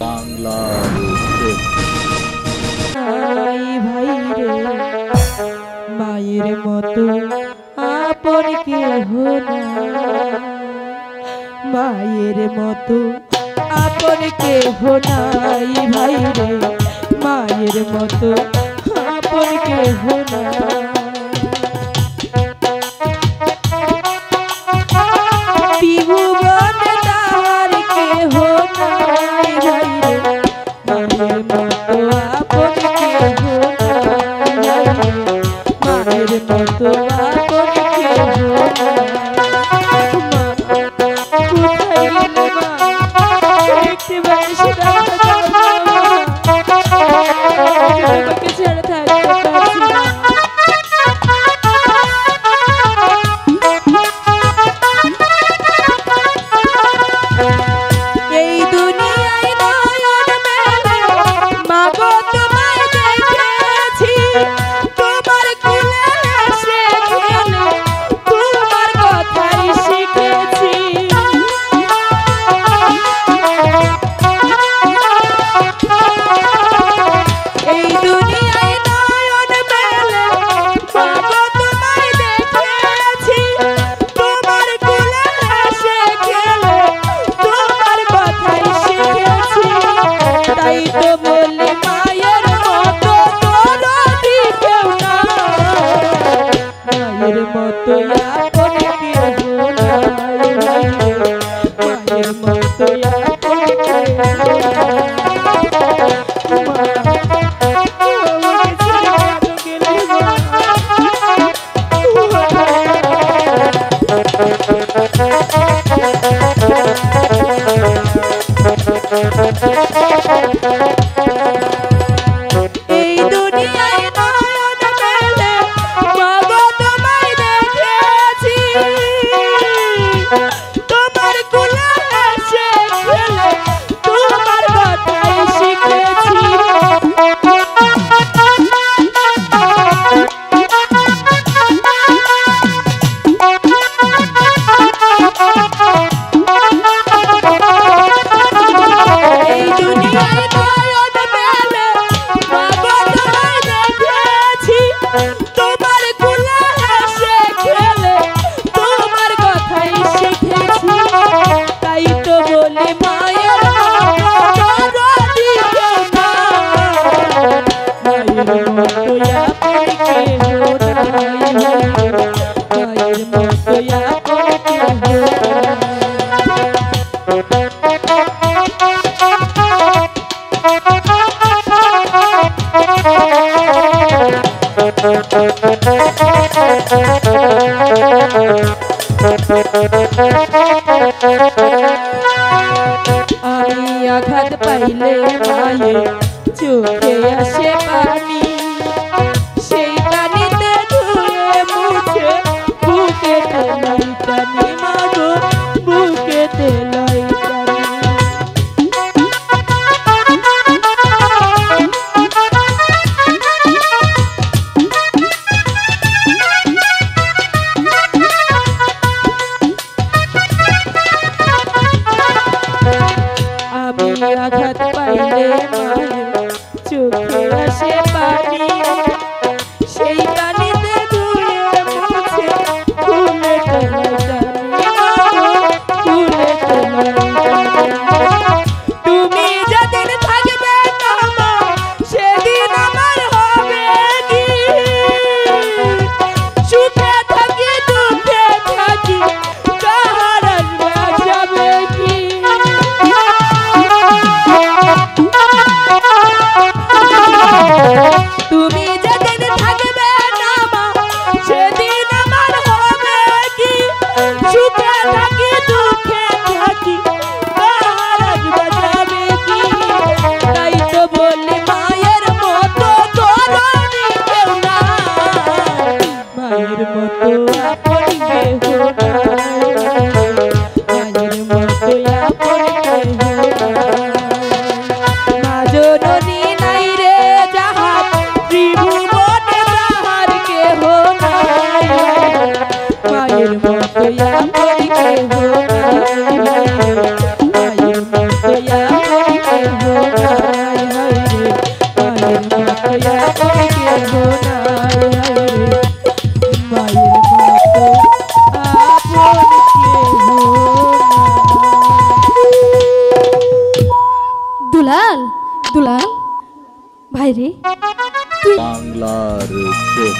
বাংলা ভাই রে মায়ের মতো আপন কেহ না, মায়ের মতো আপন কেহ নাই ভাই রে, মায়ের মতো আপন কেহ না। আমি আঘাত পাইলে মায়ে চোখে আসে পানি, সেই পানিতে ধুয়ে মুছে বুকেতে লাই টানি, মাগো বুকেতে লাই টানি। আঘাত পাইলে মায়ের চোখে আসে পানি, সেই পানিতে ধুয়ে মুছে ফুলে তোলাই টানি, ফুলে তোলাই টানি। তুমি যেদিন থাকবে না সেদিন আমার হবে কি, সুখে থাকি দুঃখে থাকি কাহার আসবে যাবে কি। আপন কেহ নাই রে, মায়ের মতো আপন কেহ নাই। দুলাল, দুলাল ভাই রে, তুই বাংলার চোখ।